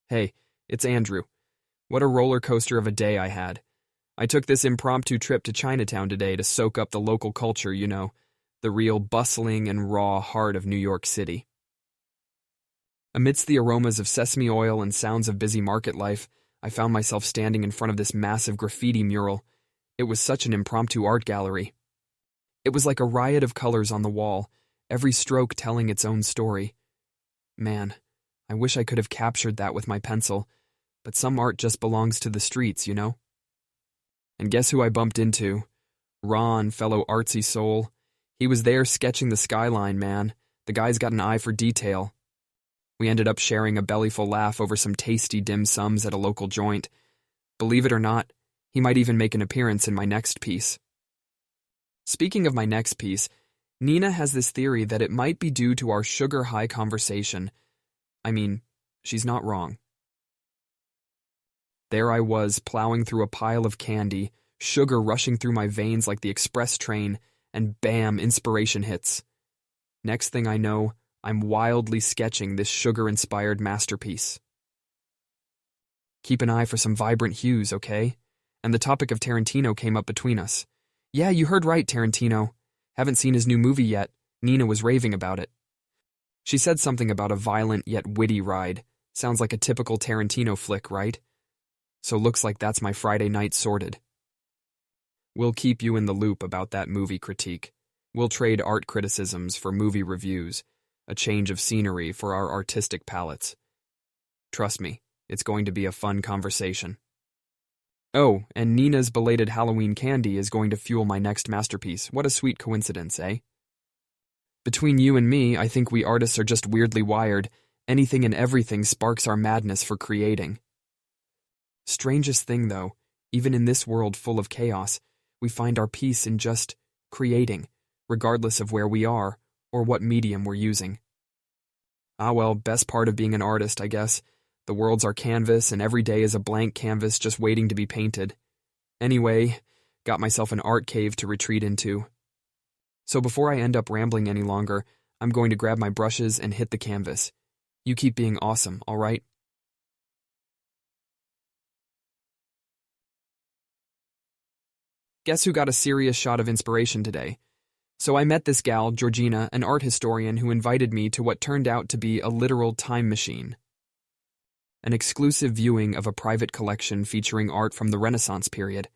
Hey, it's Andrew. What a roller coaster of a day I had. I took this impromptu trip to Chinatown today to soak up the local culture, the real bustling and raw heart of New York City. Amidst the aromas of sesame oil and sounds of busy market life, I found myself standing in front of this massive graffiti mural. It was such an impromptu art gallery. It was like a riot of colors on the wall, every stroke telling its own story. Man, I wish I could have captured that with my pencil, but some art just belongs to the streets, And guess who I bumped into? Ron, fellow artsy soul. He was there sketching the skyline, man. The guy's got an eye for detail. We ended up sharing a bellyful laugh over some tasty dim sums at a local joint. Believe it or not, he might even make an appearance in my next piece. Speaking of my next piece, Nina has this theory that it might be due to our sugar-high conversation. I mean, she's not wrong. There I was, plowing through a pile of candy, sugar rushing through my veins like the express train, and bam, inspiration hits. Next thing I know, I'm wildly sketching this sugar-inspired masterpiece. Keep an eye for some vibrant hues, okay? And the topic of Tarantino came up between us. Yeah, you heard right, Tarantino. Haven't seen his new movie yet. Nina was raving about it. She said something about a violent yet witty ride. Sounds like a typical Tarantino flick, right? So looks like that's my Friday night sorted. We'll keep you in the loop about that movie critique. We'll trade art criticisms for movie reviews, a change of scenery for our artistic palettes. Trust me, it's going to be a fun conversation. Oh, and Nina's belated Halloween candy is going to fuel my next masterpiece. What a sweet coincidence, eh? Between you and me, I think we artists are just weirdly wired. Anything and everything sparks our madness for creating. Strangest thing, though, even in this world full of chaos, we find our peace in just creating, regardless of where we are or what medium we're using. Ah well, best part of being an artist, I guess. The world's our canvas, and every day is a blank canvas just waiting to be painted. Anyway, got myself an art cave to retreat into. So before I end up rambling any longer, I'm going to grab my brushes and hit the canvas. You keep being awesome, all right? Guess who got a serious shot of inspiration today? So I met this gal, Georgina, an art historian who invited me to what turned out to be a literal time machine. An exclusive viewing of a private collection featuring art from the Renaissance period.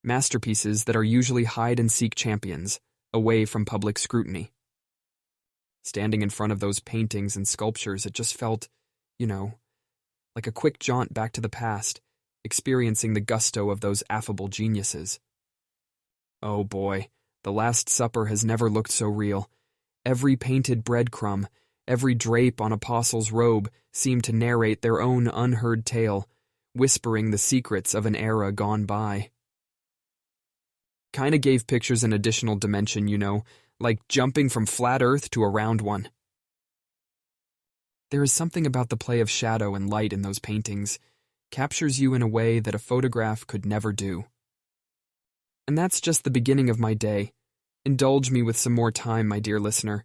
Masterpieces that are usually hide-and-seek champions, away from public scrutiny. Standing in front of those paintings and sculptures, it just felt, like a quick jaunt back to the past, experiencing the gusto of those affable geniuses. Oh boy, the Last Supper has never looked so real. Every painted breadcrumb, every drape on apostle's robe seemed to narrate their own unheard tale, whispering the secrets of an era gone by. Kinda gave pictures an additional dimension, like jumping from flat earth to a round one. There is something about the play of shadow and light in those paintings, captures you in a way that a photograph could never do. And that's just the beginning of my day. Indulge me with some more time, my dear listener.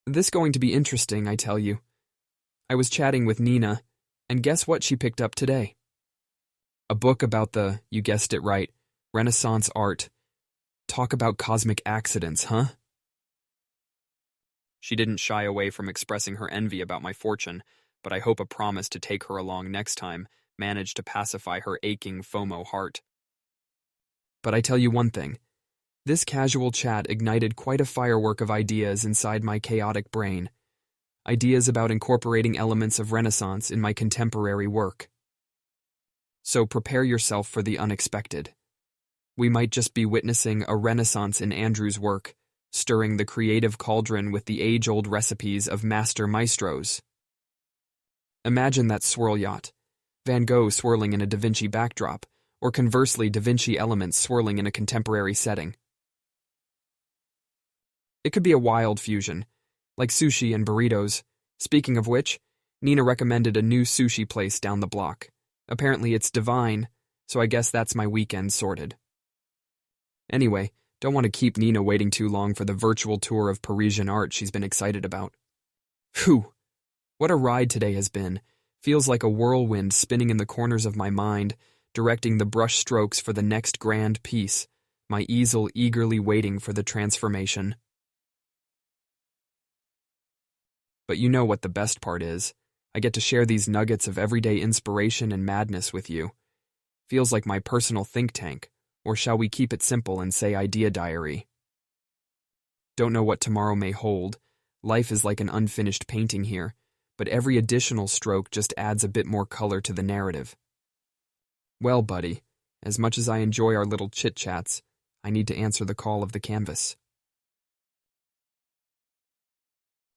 This going to be interesting, I tell you. I was chatting with Nina, and guess what she picked up today? A book about you guessed it right, Renaissance art. Talk about cosmic accidents, huh? She didn't shy away from expressing her envy about my fortune, but I hope a promise to take her along next time managed to pacify her aching FOMO heart. But I tell you one thing. This casual chat ignited quite a firework of ideas inside my chaotic brain. Ideas about incorporating elements of Renaissance in my contemporary work. So prepare yourself for the unexpected. We might just be witnessing a renaissance in Andrew's work, stirring the creative cauldron with the age-old recipes of master maestros. Imagine that swirl yacht, Van Gogh swirling in a Da Vinci backdrop, or conversely Da Vinci elements swirling in a contemporary setting. It could be a wild fusion, like sushi and burritos. Speaking of which, Nina recommended a new sushi place down the block. Apparently it's divine, so I guess that's my weekend sorted. Anyway, don't want to keep Nina waiting too long for the virtual tour of Parisian art she's been excited about. Phew! What a ride today has been, Feels like a whirlwind spinning in the corners of my mind, directing the brush strokes for the next grand piece, my easel eagerly waiting for the transformation. But you know what the best part is. I get to share these nuggets of everyday inspiration and madness with you. Feels like my personal think tank, or shall we keep it simple and say idea diary? Don't know what tomorrow may hold. Life is like an unfinished painting here, but every additional stroke just adds a bit more color to the narrative. Well, buddy, as much as I enjoy our little chit-chats, I need to answer the call of the canvas.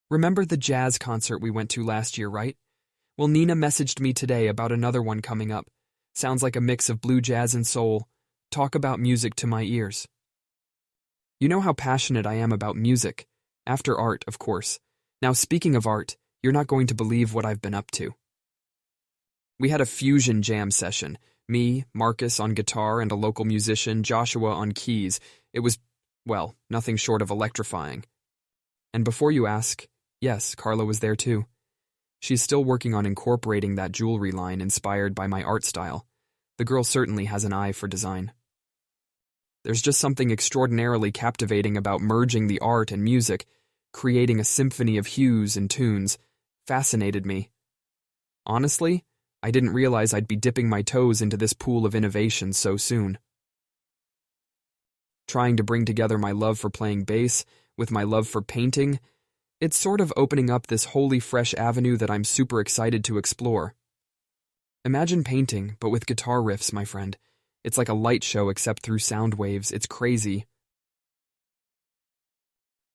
Remember the jazz concert we went to last year, right? Well, Nina messaged me today about another one coming up. Sounds like a mix of blue jazz and soul. Talk about music to my ears. You know how passionate I am about music. After art, of course. Now, speaking of art, you're not going to believe what I've been up to. We had a fusion jam session. Me, Marcus on guitar, and a local musician, Joshua, on keys. It was, well, nothing short of electrifying. And before you ask, yes, Carla was there too. She's still working on incorporating that jewelry line inspired by my art style. The girl certainly has an eye for design. There's just something extraordinarily captivating about merging the art and music, creating a symphony of hues and tunes. Fascinated me. Honestly, I didn't realize I'd be dipping my toes into this pool of innovation so soon. Trying to bring together my love for playing bass with my love for painting, it's sort of opening up this wholly fresh avenue that I'm super excited to explore. Imagine painting, but with guitar riffs, my friend. It's like a light show except through sound waves. It's crazy.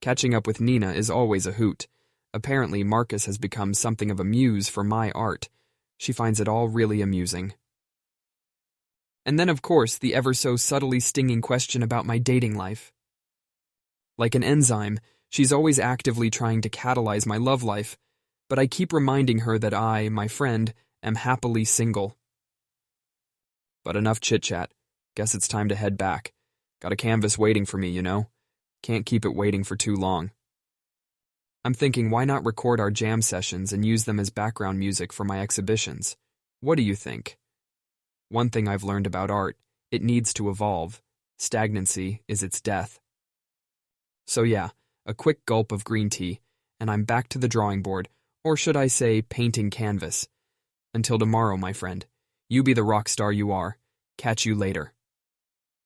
Catching up with Nina is always a hoot. Apparently, Marcus has become something of a muse for my art. She finds it all really amusing. And then, of course, the ever-so-subtly stinging question about my dating life. Like an enzyme, she's always actively trying to catalyze my love life, but I keep reminding her that I, my friend, am happily single. But enough chit-chat. Guess it's time to head back. Got a canvas waiting for me, you know? Can't keep it waiting for too long. I'm thinking, why not record our jam sessions and use them as background music for my exhibitions? What do you think? One thing I've learned about art, it needs to evolve. Stagnancy is its death. So yeah, a quick gulp of green tea, and I'm back to the drawing board, or should I say painting canvas. Until tomorrow, my friend. You be the rock star you are. Catch you later.